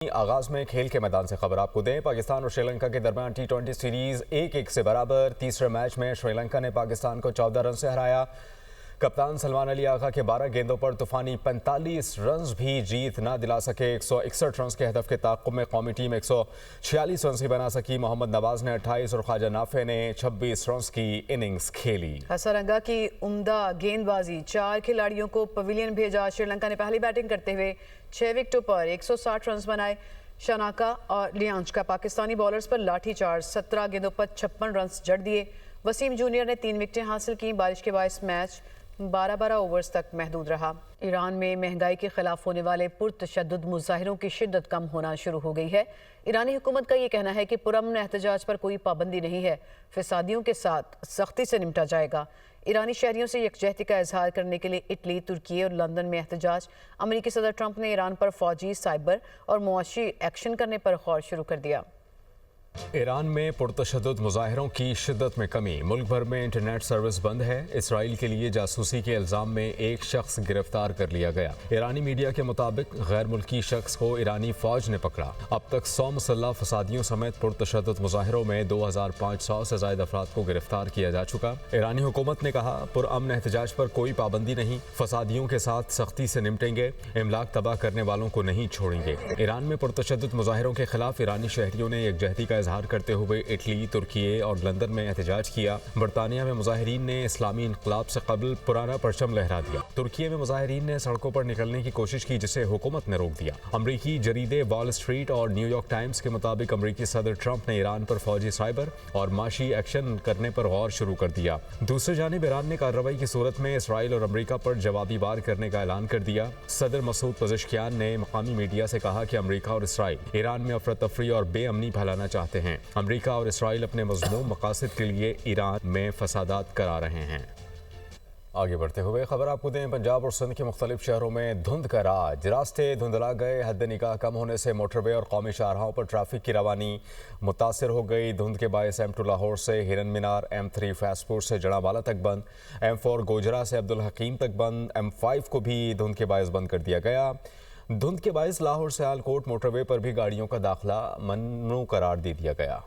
آغاز میں کھیل کے میدان سے خبر آپ کو دیں۔ پاکستان اور سری لنکا کے درمیان ٹی20 سیریز 1-1 سے برابر۔ تیسرے میچ میں سری لنکا نے پاکستان کو 14 رن سے ہرایا۔ کپتان سلمان علی آغا کے 12 گیندوں پر طوفانی 45 رنز بھی جیت نہ دلا سکے۔ 161 رنز کے ہدف کے تعاقب میں قومی ٹیم 146 رنز ہی بنا سکی۔ محمد نواز نے 28 اور خواجہ نافع نے 26 رنز کی اننگز کھیلی۔ ہسارنگا کی عمدہ گیند بازی، 4 کھلاڑیوں کو پویلین بھیجا۔ سری لنکا نے پہلی بیٹنگ کرتے ہوئے 6 وکٹوں پر 160 رنز بنائے۔ شاناکا اور لیانچ کا پاکستانی بالرز پر لاٹھی چارج، 17 گیندوں پر 56 رنز جڑ دیے۔ وسیم جونیئر نے 3 وکٹیں حاصل کی۔ بارش کے باعث میچ 12 اوورز تک محدود رہا۔ ایران میں مہنگائی کے خلاف ہونے والے پرتشدد مظاہروں کی شدت کم ہونا شروع ہو گئی ہے۔ ایرانی حکومت کا یہ کہنا ہے کہ پرامن احتجاج پر کوئی پابندی نہیں ہے، فسادیوں کے ساتھ سختی سے نمٹا جائے گا۔ ایرانی شہریوں سے یکجہتی کا اظہار کرنے کے لیے اٹلی، ترکی اور لندن میں احتجاج۔ امریکی صدر ٹرمپ نے ایران پر فوجی، سائبر اور معاشی ایکشن کرنے پر غور شروع کر دیا۔ ایران میں پرتشدد مظاہروں کی شدت میں کمی، ملک بھر میں انٹرنیٹ سروس بند ہے۔ اسرائیل کے لیے جاسوسی کے الزام میں ایک شخص گرفتار کر لیا گیا۔ ایرانی میڈیا کے مطابق غیر ملکی شخص کو ایرانی فوج نے پکڑا۔ اب تک 100 مسلح فسادیوں سمیت پرتشدد مظاہروں میں 2500 سے زائد افراد کو گرفتار کیا جا چکا۔ ایرانی حکومت نے کہا، پرامن احتجاج پر کوئی پابندی نہیں، فسادیوں کے ساتھ سختی سے نمٹیں گے، املاک تباہ کرنے والوں کو نہیں چھوڑیں گے۔ ایران میں پرتشدد مظاہروں کے خلاف ایرانی شہریوں نے یکجہتی کا اظہار کرتے ہوئے اٹلی، ترکی اور لندن میں احتجاج کیا۔ برطانیہ میں مظاہرین نے اسلامی انقلاب سے قبل پرانا پرچم لہرا دیا۔ ترکی میں مظاہرین نے سڑکوں پر نکلنے کی کوشش کی، جسے حکومت نے روک دیا۔ امریکی جریدے وال اسٹریٹ اور نیو یارک ٹائمز کے مطابق امریکی صدر ٹرمپ نے ایران پر فوجی، سائبر اور معاشی ایکشن کرنے پر غور شروع کر دیا۔ دوسری جانب ایران نے کارروائی کی صورت میں اسرائیل اور امریکہ پر جوابی وار کرنے کا اعلان کر دیا۔ صدر مسعود پزشکیان نے مقامی میڈیا سے کہا کہ امریکہ اور اسرائیل ایران میں افراتفری اور بے امنی پھیلانا چاہتے ہیں۔ امریکہ اور اسرائیل اپنے مذموم مقاصد کے لیے ایران میں فسادات کرا رہے ہیں۔ آگے بڑھتے ہوئے خبر آپ کو دیں، پنجاب اور سندھ کے مختلف شہروں میں دھند کا راج، راستے دھندلا گئے۔ حد نکاح کم ہونے سے موٹر وے اور قومی شاہراہوں پر ٹریفک کی روانی متاثر ہو گئی۔ دھند کے باعث M2 لاہور سے ہرن مینار، M3 فیضپور سے جڑاں والا تک بند، M4 گوجرا سے عبدالحکیم تک بند، M5 کو بھی دھند کے باعث بند کر دیا گیا۔ دھند کے باعث لاہور سے آلکوٹ موٹر وے پر بھی گاڑیوں کا داخلہ ممنوع قرار دے دیا گیا۔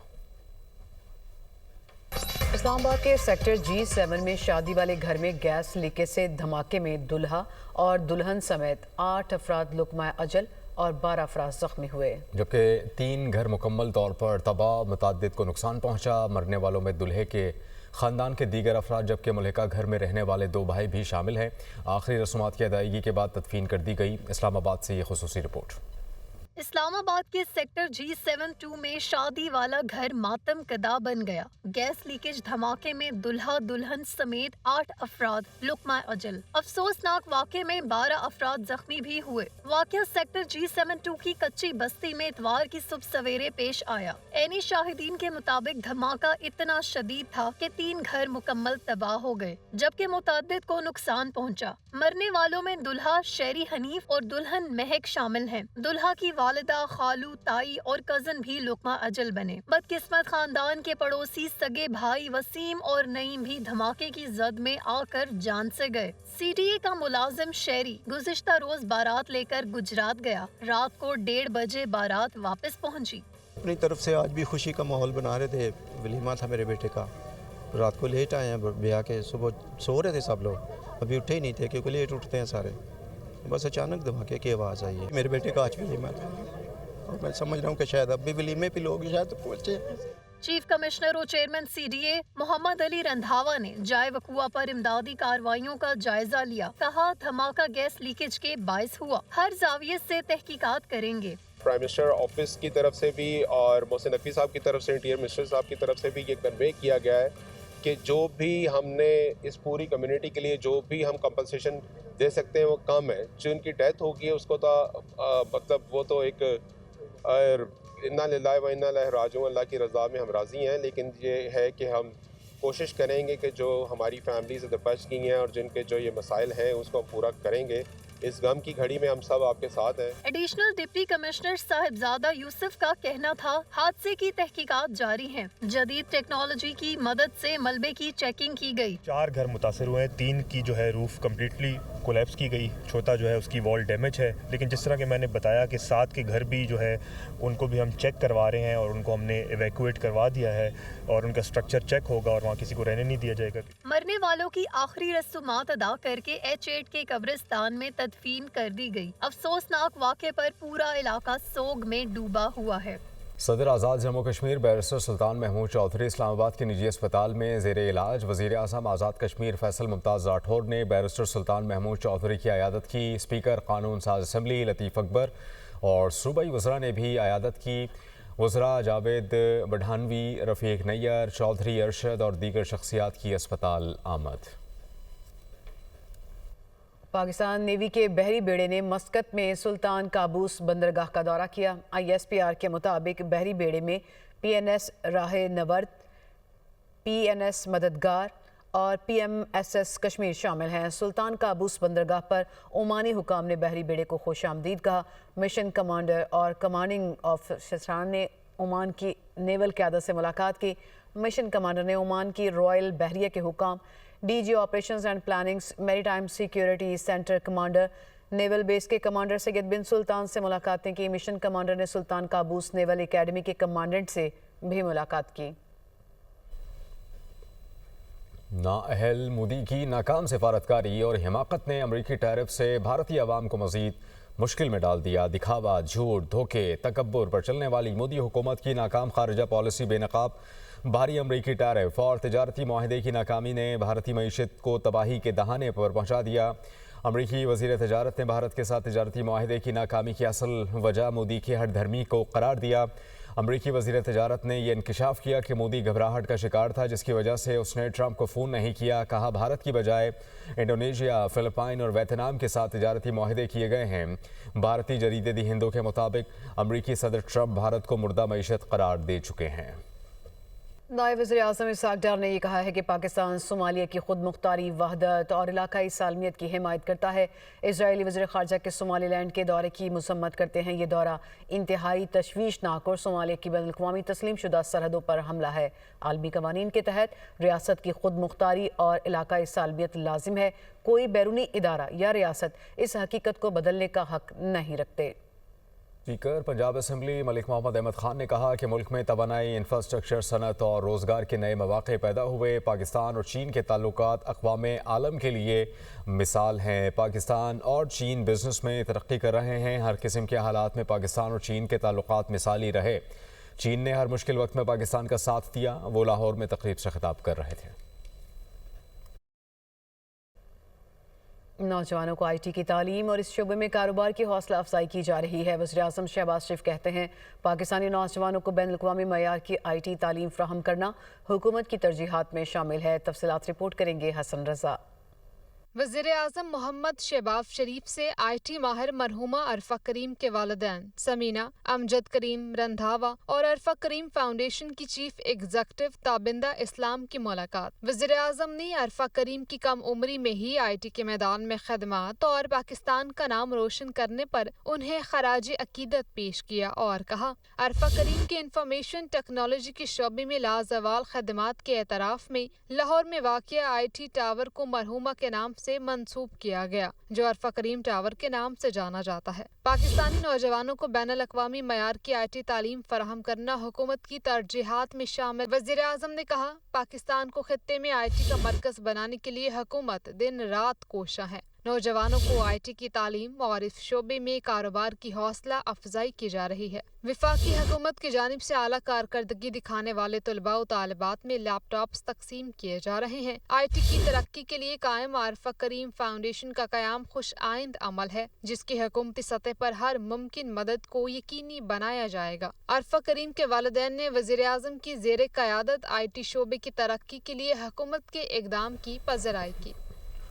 اسلام آباد کے سیکٹر G7 میں شادی والے گھر میں گیس لیکیج سے دھماکے میں دلہا اور دلہن سمیت 8 افراد لقمہ اجل اور 12 افراد زخمی ہوئے، جبکہ 3 گھر مکمل طور پر تباہ، متعدد کو نقصان پہنچا۔ مرنے والوں میں دلہے کے خاندان کے دیگر افراد جبکہ ملحقہ گھر میں رہنے والے 2 بھائی بھی شامل ہیں۔ آخری رسومات کی ادائیگی کے بعد تدفین کر دی گئی۔ اسلام آباد سے یہ خصوصی رپورٹ۔ اسلام آباد کے سیکٹر G7-2 میں شادی والا گھر ماتم کدا بن گیا۔ گیس لیکیج دھماکے میں دلہا دلہن سمیت 8 افراد لقمہ اجل۔ افسوسناک واقعے میں 12 افراد زخمی بھی ہوئے۔ واقعہ سیکٹر G7-2 کی کچی بستی میں اتوار کی صبح سویرے پیش آیا۔ عینی شاہدین کے مطابق دھماکہ اتنا شدید تھا کہ 3 گھر مکمل تباہ ہو گئے، جبکہ متعدد کو نقصان پہنچا۔ مرنے والوں میں دلہا شیری حنیف اور دلہن مہک شامل ہیں۔ دلہا کی والدہ، خالو، تائی اور کزن بھی لقمہ اجل بنے۔ بدقسمت خاندان کے پڑوسی سگے بھائی وسیم اور نعیم بھی دھماکے کی زد میں آ کر جان سے گئے۔ CTA کا ملازم شیری گزشتہ روز بارات لے کر گجرات گیا۔ رات کو 1:30 بجے بارات واپس پہنچی۔ اپنی طرف سے آج بھی خوشی کا ماحول بنا رہے تھے، ولیمہ تھا میرے بیٹے کا۔ رات کو لیٹ آئے ہیں بیاہ کے، صبح سو رہے تھے سب لوگ، ابھی اٹھے ہی نہیں تھے کیونکہ لیٹ اٹھتے ہیں سارے۔ بس اچانک دھماکے کی آواز آئی ہے۔ میرے بیٹے کا آج ولیمہ تھا اور میں سمجھ رہا ہوں کہ شاید اب بھی ولیمے پہ لوگ شاید پہنچے۔ چیف کمشنر اور چیئرمین CDA محمد علی رندھاوا نے جائے وقوع پر امدادی کارروائیوں کا جائزہ لیا۔ کہا، دھماکہ گیس لیکیج کے باعث ہوا، ہر زاویے سے تحقیقات کریں گے۔ پرائم منسٹر آفس کی طرف سے بھی اور محسن نقوی صاحب کی طرف سے، انٹیریئر منسٹر صاحب کی طرف سے بھی یہ کنوے کیا گیا ہے کہ جو بھی ہم نے اس پوری کمیونٹی کے لیے جو بھی ہم کمپنسیشن دے سکتے ہیں وہ کم ہے۔ جن کی ڈیتھ ہوگی اس کو تو مطلب وہ تو ایک انا للہ و انا الیہ راجعون، اللہ کی رضا میں ہم راضی ہیں، لیکن یہ ہے کہ ہم کوشش کریں گے کہ جو ہماری فیملیز ادھر بچ گئی ہیں اور جن کے جو یہ مسائل ہیں اس کو ہم پورا کریں گے۔ इस गम की घड़ी में हम सब आपके साथ हैं। Additional deputy commissioner Sahibzada Yusuf का कहना था हादसे की तहकीकात जारी हैं। जदीद टेक्नोलॉजी की मदद से मलबे की चेकिंग की गई। 4 घर मुतासर हुए हैं, 3 की जो है रूफ कम्प्लीटली कोलैप्स की गई, चौथा जो है उसकी वॉल डैमेज है। लेकिन जिस तरह के मैंने बताया कि 7 के घर भी जो है उनको भी हम चेक करवा रहे हैं और उनको हमने एवैक्यूएट करवा दिया है और उनका स्ट्रक्चर चेक होगा और वहाँ किसी को रहने नहीं दिया जाएगा। मरने वालों की आखिरी रस्मात अदा करके H8 के कब्रिस्तान में तदफीन कर दी गई। अफसोसनाक वाक़े पर पूरा इलाका सोग में डूबा हुआ है। सदर आज़ाद जम्मू कश्मीर बैरिस्टर सुल्तान महमूद चौधरी इस्लामाबाद के निजी अस्पताल में ज़ेर इलाज। वज़ीर आज़म आज़ाद कश्मीर फैसल मुमताज़ राठौर ने बैरिस्टर सुल्तान महमूद चौधरी की आयादत की। स्पीकर कानून साज असम्बली लतीफ़ अकबर और सूबाई वज़रा ने भी आयादत की। वज़रा जावेद बढ़ानवी, रफ़ीक नैयर, चौधरी अरशद और दीगर शख्सियात की अस्पताल आमद। पाकिस्तान नेवी के बहरी बेड़े ने मस्कत में सुल्तान काबूस बंदरगाह का दौरा किया। ISPR के मुताबिक बहरी बेड़े में PNS राह नवर्द, PNS मददगार और PMSS कश्मीर शामिल हैं। सुल्तान काबूस बंदरगाह पर ओमानी हुकाम ने बहरी बेड़े को खुश आमदीद कहा। मिशन कमांडर और कमांडिंग ऑफिसरान ने ओमान की नेवल क़यादत से मुलाकात की। मिशन कमांडर ने ओमान की रॉयल बहरिया के हुकाम, DG operations and plannings, maritime security centre commander, naval base के कमांडर सैयद बिन सुल्तान से मुलाकातें की। मिशन कमांडर ने सुल्तान काबूस नेवल एकेडमी के कमांडेंट से भी मुलाकात की। नाअहल मोदी की नाकाम सिफारतकारी और हिमाकत ने अमरीकी टैरिफ से भारतीय अवाम को मजीद मुश्किल में डाल दिया। दिखावा, झूठ, धोखे, तकब्बुर पर चलने वाली मोदी हुकूमत की नाकाम खारजा पॉलिसी, बेनकाब भारी अमरीकी टैरिफ और तजारती माहदे की नाकामी ने भारतीय मईशत को तबाही के दहाने पर पहुँचा दिया। अमरीकी वज़ीर तजारत ने भारत के साथ तजारती माहदे की नाकामी की असल वजह मोदी की हठधर्मी को करार दिया। अमरीकी वज़ीर तजारत ने यह इंकशाफ किया कि मोदी घबराहट का शिकार था, जिसकी वजह से उसने ट्रंप को फ़ोन नहीं किया। कहा भारत की बजाय इंडोनेशिया, फ़िलिपाइन और वियतनाम के साथ तजारती माहदे किए गए हैं। भारतीय जरीदे दी हिंदू के मुताबिक अमरीकी सदर ट्रंप भारत को मुर्दा मईशत करार दे चुके हैं। नायब वज़ीर आज़म इसाक डार ने यह कहा है कि पाकिस्तान सोमालिया की खुद मुख्तारी, वहदत और इलाकाई सालमियत की हिमायत करता है। इजरायली वज़ीर ख़ारजा के सोमालीलैंड के दौरे की मसम्मत करते हैं। ये दौरा इंतहाई तशवीशनाक और सोमालिया की बैनुल-अक़वामी तस्लीम शुदा सरहदों पर हमला है। आलमी कवानीन के तहत रियासत की खुद मुख्तारी और इलाकाई सालमियत लाजिम है। कोई बैरूनी इदारा या रियासत इस हकीकत को बदलने का हक नहीं रखते। स्पीकर पंजाब असम्बली मलिक मोहम्मद अहमद खान ने कहा कि मुल्क में तवानाई, इंफ्रास्ट्रक्चर, सनत और रोज़गार के नए मौक़े पैदा हुए। पाकिस्तान और चीन के ताल्लुकात अक़वामे आलम के लिए मिसाल हैं। पाकिस्तान और चीन बिज़नेस में तरक्की कर रहे हैं। हर किस्म के हालात में पाकिस्तान और चीन के ताल्लुकात मिसाली रहे। चीन ने हर मुश्किल वक्त में पाकिस्तान का साथ दिया। वो लाहौर में तकरीब से खिताब कर रहे थे। नौजवानों को IT की तालीम और इस शोबे में कारोबार की हौसला अफजाई की जा रही है। वज़ीर आज़म शहबाज शरीफ कहते हैं पाकिस्तानी नौजवानों को बैनुल-अक़वामी मयार की IT तालीम फ्राहम करना हुकूमत की तरजीहात में शामिल है। तफसीलात रिपोर्ट करेंगे हसन रज़ा। वज़ीर आज़म मोहम्मद शहबाज शरीफ से IT माहिर मरहूमा अरफा करीम के वालिदैन समीना, अमजद करीम रंधावा और अरफा करीम फाउंडेशन की चीफ एग्जीक्यूटिव ताबिंदा इस्लाम की मुलाकात। वज़ीर आज़म ने अरफा करीम की कम उम्री में ही IT के मैदान में खदमात और पाकिस्तान का नाम रोशन करने पर उन्हें खराज अकीदत पेश किया और कहा अरफा करीम के इंफॉर्मेशन टेक्नोलॉजी के शोबे में लाजवाल खदमात के एतराफ़ में लाहौर में वाक़िया IT टावर को मरहूमा के नाम से मंसूब किया गया, जो अरफा करीम टावर के नाम से जाना जाता है। पाकिस्तानी नौजवानों को बैनुल-अक़वामी मयार की IT तालीम फराहम करना हुकूमत की तरजीहात में शामिल। वज़ीर आज़म ने कहा पाकिस्तान को खित्ते में IT का मरकज़ बनाने के लिए हुकूमत दिन रात कोशा है। नौजवानों को IT की तालीम और इस शोबे में कारोबार की हौसला अफजाई की जा रही है। विफाकी हुकूमत की जानिब से आला कारकर्दगी दिखाने वाले तलबा व तालिबात में लैपटॉप्स तकसीम किए जा रहे हैं। IT की तरक्की के लिए कायम अरफा करीम फाउंडेशन का क़याम खुश आइंद अमल है, जिसकी हुकूमती सतह पर हर मुमकिन मदद को यकीनी बनाया जाएगा। अरफा करीम के वालिदैन ने वज़ीर आज़म की ज़ेर क़यादत IT शोबे की तरक्की के लिए हुकूमत के इक़दाम की पज़राई की।